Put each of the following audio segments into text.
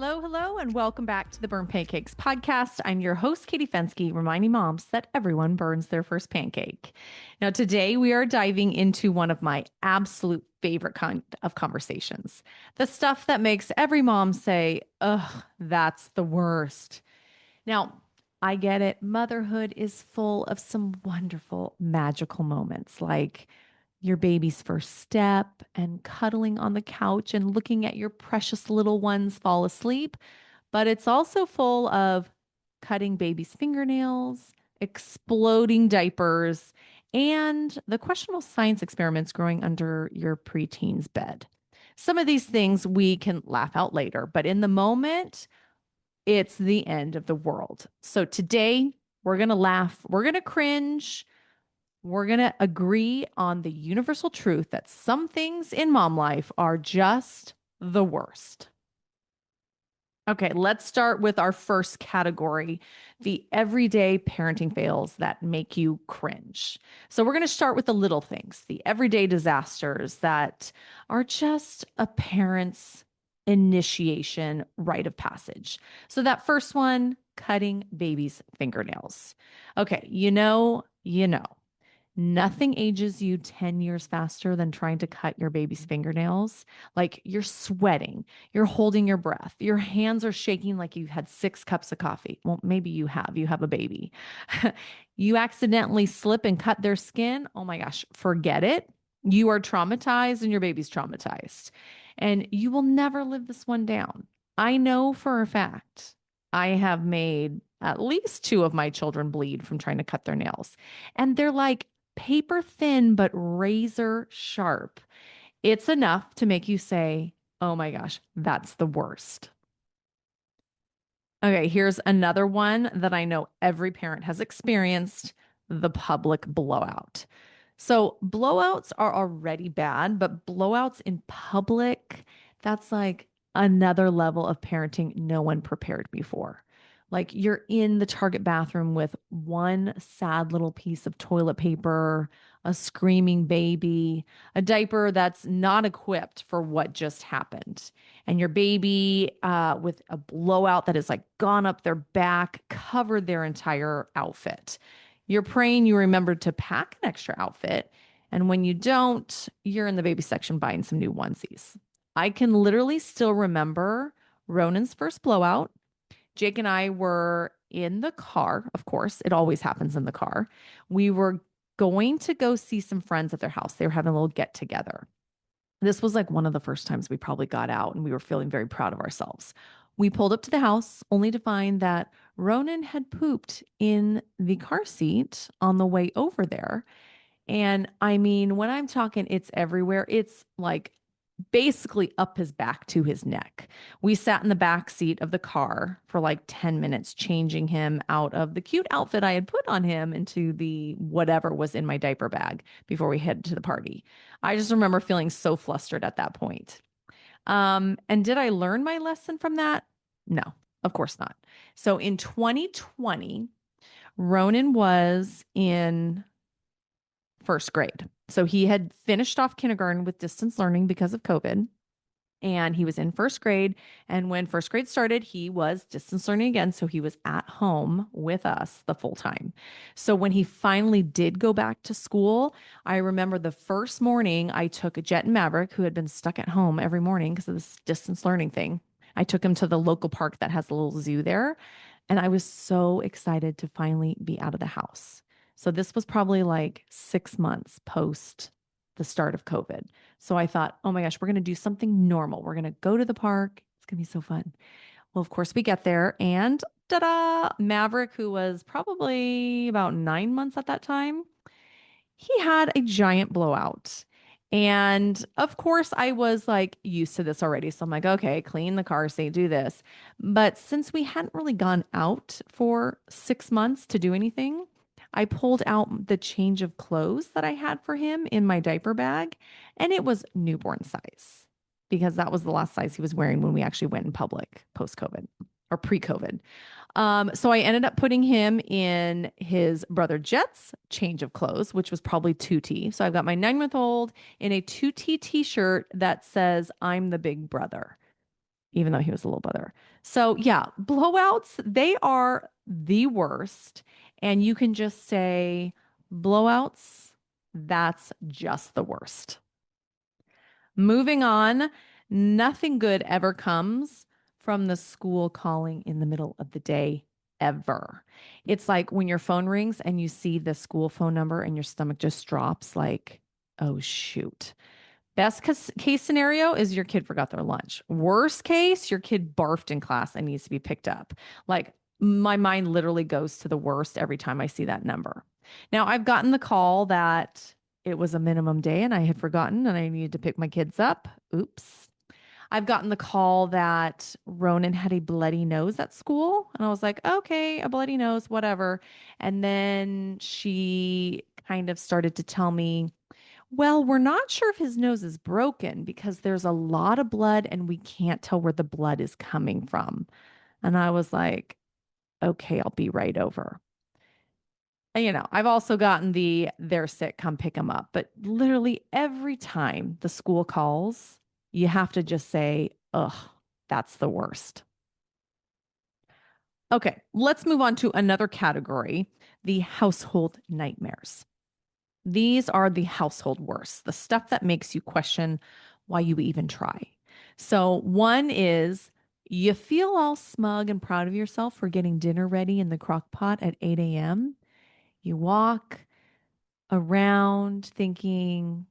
Hello, hello, and welcome back to the Burnt Pancakes podcast. I'm your host, Katie Fensky, reminding moms that everyone burns their first pancake. Now, today we are diving into one of my absolute favorite kind of conversations, the stuff that makes every mom say, ugh, that's the worst. Now, I get it. Motherhood is full of some wonderful, magical moments like your baby's first step and cuddling on the couch and looking at your precious little ones fall asleep. But it's also full of cutting baby's fingernails, exploding diapers, and the questionable science experiments growing under your preteen's bed. Some of these things we can laugh out later, but in the moment, it's the end of the world. So today, we're going to laugh, we're going to cringe, we're going to agree on the universal truth that some things in mom life are just the worst. Okay, let's start with our first category, the everyday parenting fails that make you cringe. So, we're going to start with the little things, the everyday disasters that are just a parent's initiation rite of passage. So, that first one, cutting baby's fingernails. Okay, you know. Nothing ages you 10 years faster than trying to cut your baby's fingernails. Like you're sweating, you're holding your breath, your hands are shaking like you've had 6 cups of coffee. Well, maybe you have a baby. You accidentally slip and cut their skin. Oh my gosh, forget it. You are traumatized and your baby's traumatized. And you will never live this one down. I know for a fact I have made at least 2 of my children bleed from trying to cut their nails. And they're like, paper thin, but razor sharp. It's enough to make you say, oh my gosh, that's the worst. Okay, here's another one that I know every parent has experienced, the public blowout. So, blowouts are already bad, but blowouts in public, that's like another level of parenting no one prepared me for. Like you're in the Target bathroom with one sad little piece of toilet paper, a screaming baby, a diaper that's not equipped for what just happened, and your baby with a blowout that has like gone up their back, covered their entire outfit. You're praying you remember to pack an extra outfit. And when you don't, you're in the baby section buying some new onesies. I can literally still remember Ronan's first blowout. Jake and I were in the car. Of course, it always happens in the car. We were going to go see some friends at their house. They were having a little get together. This was like one of the first times we probably got out and we were feeling very proud of ourselves. We pulled up to the house only to find that Ronan had pooped in the car seat on the way over there. And I mean, when I'm talking, it's everywhere. It's like basically up his back to his neck. We sat in the back seat of the car for like 10 minutes, changing him out of the cute outfit I had put on him into the whatever was in my diaper bag before we headed to the party. I just remember feeling so flustered at that point. And did I learn my lesson from that? No, of course not. So in 2020, Ronan was in first grade. So he had finished off kindergarten with distance learning because of COVID. And he was in first grade. And when first grade started, he was distance learning again. So he was at home with us the full time. So when he finally did go back to school, I remember the first morning I took Jet and Maverick, who had been stuck at home every morning because of this distance learning thing. I took him to the local park that has a little zoo there. And I was so excited to finally be out of the house. So this was probably like 6 months post the start of COVID. So I thought, oh my gosh, we're going to do something normal. We're going to go to the park. It's going to be so fun. Well, of course, we get there and ta-da, Maverick, who was probably about 9 months at that time, he had a giant blowout. And of course, I was like used to this already. So I'm like, okay, clean the car seat, do this. But since we hadn't really gone out for 6 months to do anything, I pulled out the change of clothes that I had for him in my diaper bag, and it was newborn size because that was the last size he was wearing when we actually went in public post COVID or pre COVID. So I ended up putting him in his brother Jet's change of clothes, which was probably 2T. So I've got my 9-month-old in a 2T t-shirt that says, I'm the big brother, even though he was a little brother. So, yeah, blowouts, they are the worst. And you can just say, blowouts, that's just the worst. Moving on, nothing good ever comes from the school calling in the middle of the day, ever. It's like when your phone rings and you see the school phone number and your stomach just drops, like, oh, shoot. Best case scenario is your kid forgot their lunch. Worst case, your kid barfed in class and needs to be picked up. Like my mind literally goes to the worst every time I see that number. Now, I've gotten the call that it was a minimum day and I had forgotten and I needed to pick my kids up. Oops. I've gotten the call that Ronan had a bloody nose at school. And I was like, okay, a bloody nose, whatever. And then she kind of started to tell me, well, we're not sure if his nose is broken because there's a lot of blood and we can't tell where the blood is coming from. And I was like, okay, I'll be right over. And, I've also gotten the they're sick, come pick them up. But literally every time the school calls, you have to just say, ugh, that's the worst. Okay, let's move on to another category, the household nightmares. These are the household worst, the stuff that makes you question why you even try. So, one is you feel all smug and proud of yourself for getting dinner ready in the crock pot at 8 a.m. You walk around thinking,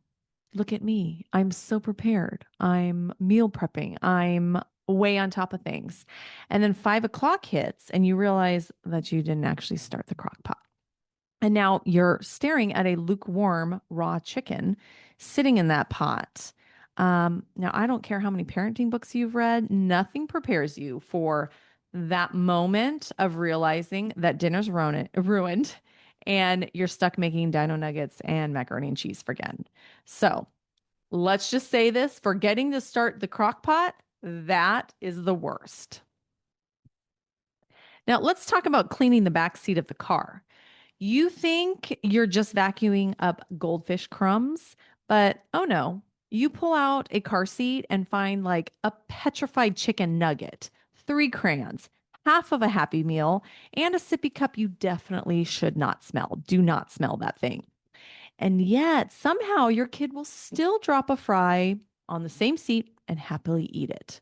look at me. I'm so prepared. I'm meal prepping. I'm way on top of things. And then 5 o'clock hits and you realize that you didn't actually start the crock pot. And now you're staring at a lukewarm raw chicken sitting in that pot. Now, I don't care how many parenting books you've read, nothing prepares you for that moment of realizing that dinner's ruined and you're stuck making dino nuggets and macaroni and cheese again. So let's just say this, forgetting to start the crock pot, that is the worst. Now, let's talk about cleaning the back seat of the car. You think you're just vacuuming up goldfish crumbs, but oh no, you pull out a car seat and find like a petrified chicken nugget, 3 crayons, half of a Happy Meal, and a sippy cup you definitely should not smell. Do not smell that thing. And yet, somehow, your kid will still drop a fry on the same seat and happily eat it.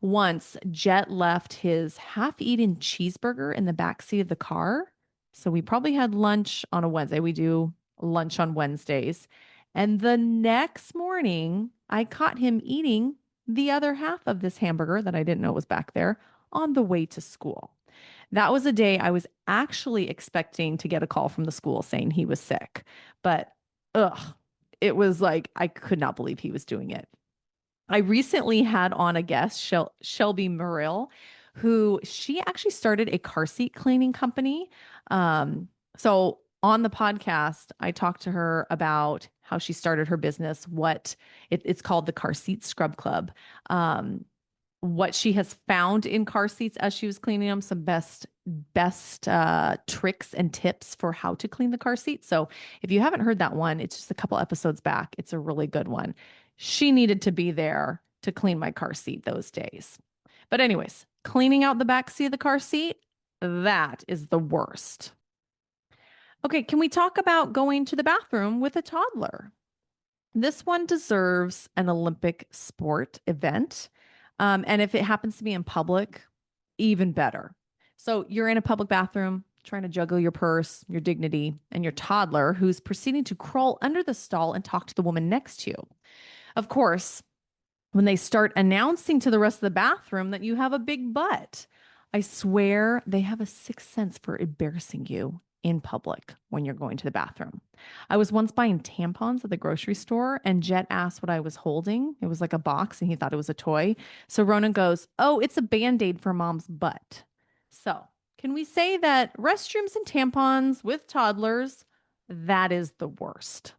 Once Jet left his half-eaten cheeseburger in the back seat of the car. So we probably had lunch on a Wednesday. We do lunch on Wednesdays. And the next morning, I caught him eating the other half of this hamburger that I didn't know was back there on the way to school. That was a day I was actually expecting to get a call from the school saying he was sick. But ugh, it was like I could not believe he was doing it. I recently had on a guest, Shelby Murill, who she actually started a car seat cleaning company. So on the podcast, I talked to her about how she started her business, it's called the Car Seat Scrub Club. What she has found in car seats as she was cleaning them, some best tricks and tips for how to clean the car seat. So if you haven't heard that one, it's just a couple episodes back. It's a really good one. She needed to be there to clean my car seat those days. But anyways, cleaning out the back seat of the car seat, that is the worst. Okay, can we talk about going to the bathroom with a toddler? This one deserves an Olympic sport event. And if it happens to be in public, even better. So you're in a public bathroom trying to juggle your purse, your dignity, and your toddler who's proceeding to crawl under the stall and talk to the woman next to you. Of course, when they start announcing to the rest of the bathroom that you have a big butt, I swear they have a sixth sense for embarrassing you in public when you're going to the bathroom. I was once buying tampons at the grocery store and Jet asked what I was holding. It was like a box and he thought it was a toy. So Ronan goes, "Oh, it's a Band-Aid for mom's butt." So can we say that restrooms and tampons with toddlers, that is the worst?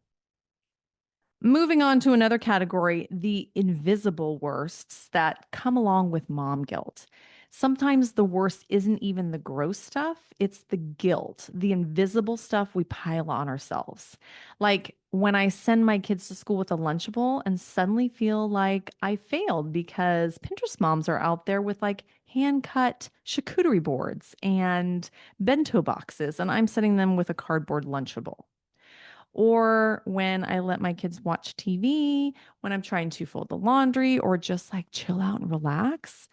Moving on to another category, the invisible worsts that come along with mom guilt. Sometimes the worst isn't even the gross stuff, it's the guilt, the invisible stuff we pile on ourselves. Like when I send my kids to school with a Lunchable and suddenly feel like I failed because Pinterest moms are out there with like hand cut charcuterie boards and bento boxes, and I'm setting them with a cardboard Lunchable. Or when I let my kids watch TV, when I'm trying to fold the laundry or just like chill out and relax,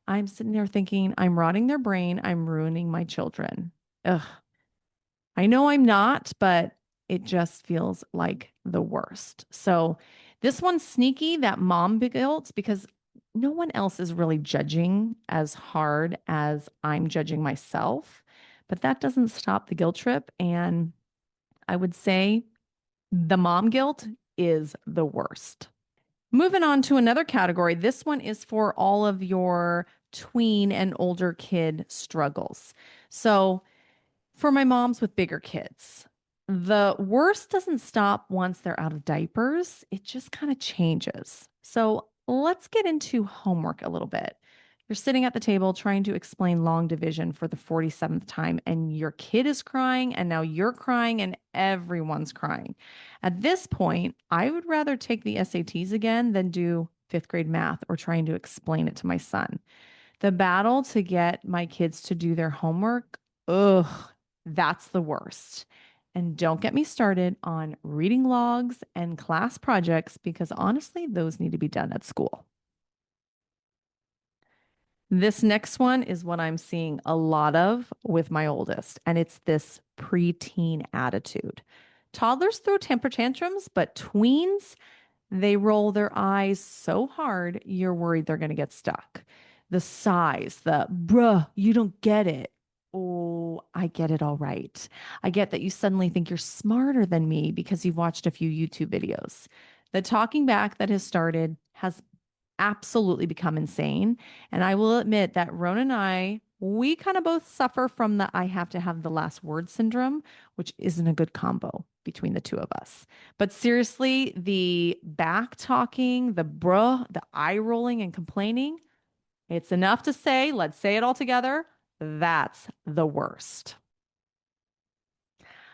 I'm sitting there thinking, I'm rotting their brain, I'm ruining my children. Ugh, I know I'm not, but it just feels like the worst. So this one's sneaky, that mom guilt, because no one else is really judging as hard as I'm judging myself. But that doesn't stop the guilt trip. And I would say the mom guilt is the worst. Moving on to another category. This one is for all of your tween and older kid struggles. So, for my moms with bigger kids, the worst doesn't stop once they're out of diapers. It just kind of changes. So let's get into homework a little bit. You're sitting at the table trying to explain long division for the 47th time, and your kid is crying, and now you're crying, and everyone's crying. At this point, I would rather take the SATs again than do fifth grade math or trying to explain it to my son. The battle to get my kids to do their homework, ugh, that's the worst. And don't get me started on reading logs and class projects because honestly, those need to be done at school. This next one is what I'm seeing a lot of with my oldest, and it's this preteen attitude. Toddlers throw temper tantrums, but tweens, they roll their eyes so hard, you're worried they're going to get stuck. The sighs, the bruh, you don't get it. Oh, I get it all right. I get that you suddenly think you're smarter than me because you've watched a few YouTube videos. The talking back that has started has absolutely become insane. And I will admit that Rona and I, we kind of both suffer from the I have to have the last word syndrome, which isn't a good combo between the two of us. But seriously, the back talking, the bruh, the eye rolling and complaining, it's enough to say, let's say it all together. That's the worst.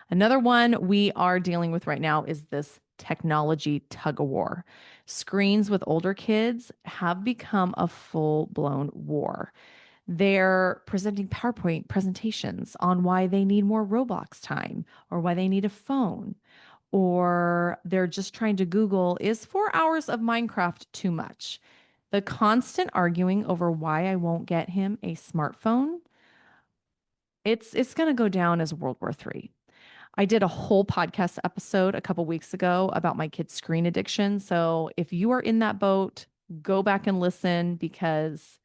Another one we are dealing with right now is this technology tug of war. Screens with older kids have become a full blown war. They're presenting PowerPoint presentations on why they need more Roblox time or why they need a phone. Or they're just trying to Google, is 4 hours of Minecraft too much? The constant arguing over why I won't get him a smartphone, it's going to go down as World War III. I did a whole podcast episode a couple weeks ago about my kid's screen addiction. So if you are in that boat, go back and listen because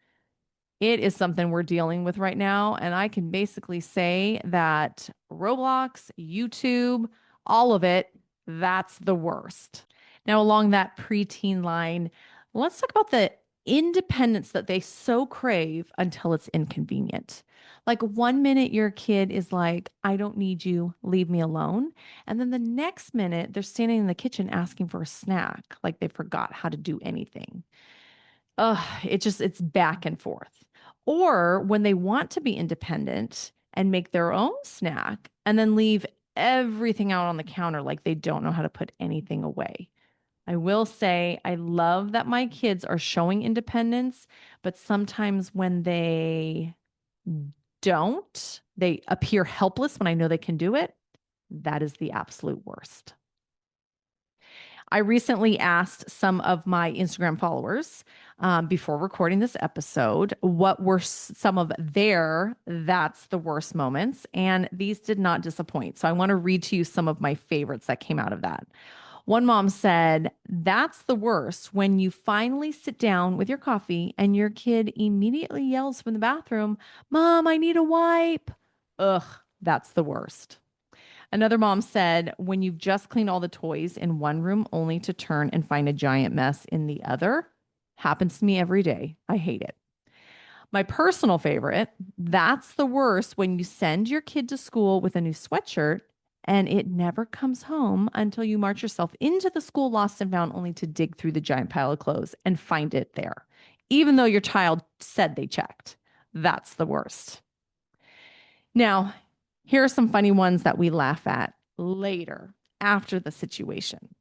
it is something we're dealing with right now. And I can basically say that Roblox, YouTube, all of it, that's the worst. Now, along that preteen line, let's talk about the independence that they so crave until it's inconvenient. Like 1 minute, your kid is like, I don't need you, leave me alone. And then the next minute, they're standing in the kitchen asking for a snack, like they forgot how to do anything. It's back and forth. Or when they want to be independent and make their own snack and then leave everything out on the counter like they don't know how to put anything away. I will say I love that my kids are showing independence, but sometimes when they don't, they appear helpless when I know they can do it. That is the absolute worst. I recently asked some of my Instagram followers before recording this episode what were some of their that's the worst moments, and these did not disappoint. So I want to read to you some of my favorites that came out of that. One mom said, that's the worst when you finally sit down with your coffee and your kid immediately yells from the bathroom, Mom, I need a wipe. Ugh, that's the worst. Another mom said, when you've just cleaned all the toys in one room only to turn and find a giant mess in the other, happens to me every day. I hate it. My personal favorite, that's the worst when you send your kid to school with a new sweatshirt and it never comes home until you march yourself into the school lost and found only to dig through the giant pile of clothes and find it there, even though your child said they checked. That's the worst. Now, here are some funny ones that we laugh at later after the situation.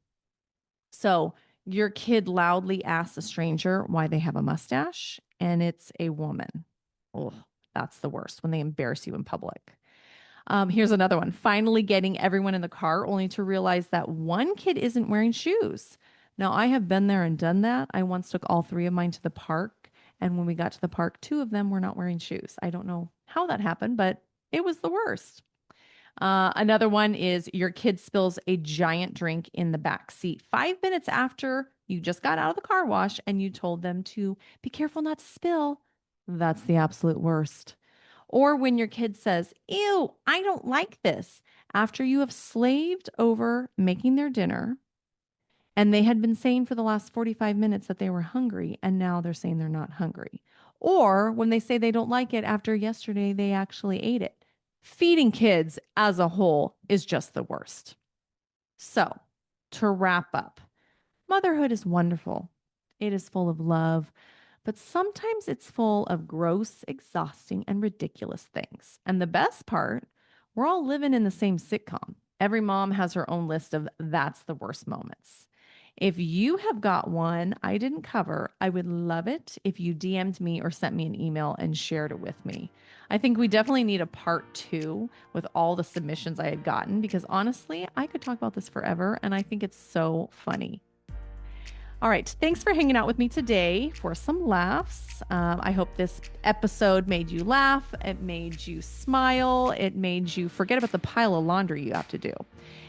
So, your kid loudly asks a stranger why they have a mustache, and it's a woman. Oh, that's the worst when they embarrass you in public. Here's another one. Finally getting everyone in the car only to realize that one kid isn't wearing shoes. Now, I have been there and done that. I once took all three of mine to the park. And when we got to the park, two of them were not wearing shoes. I don't know how that happened, but it was the worst. Another one is your kid spills a giant drink in the back seat 5 minutes after you just got out of the car wash and you told them to be careful not to spill. That's the absolute worst. Or when your kid says, "Ew, I don't like this," after you have slaved over making their dinner and they had been saying for the last 45 minutes that they were hungry and now they're saying they're not hungry. Or when they say they don't like it after yesterday they actually ate it. Feeding kids as a whole is just the worst. So, to wrap up, motherhood is wonderful. It is full of love, but sometimes it's full of gross, exhausting, and ridiculous things. And the best part, we're all living in the same sitcom. Every mom has her own list of that's the worst moments. If you have got one I didn't cover, I would love it if you DM'd me or sent me an email and shared it with me. I think we definitely need a part 2 with all the submissions I had gotten because honestly, I could talk about this forever and I think it's so funny. All right. Thanks for hanging out with me today for some laughs. I hope this episode made you laugh. It made you smile. It made you forget about the pile of laundry you have to do.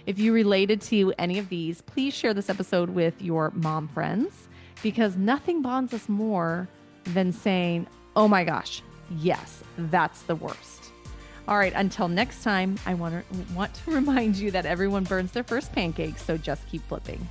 If you related to any of these, please share this episode with your mom friends because nothing bonds us more than saying, "Oh my gosh, yes, that's the worst." All right. Until next time, I want to remind you that everyone burns their first pancakes, so just keep flipping.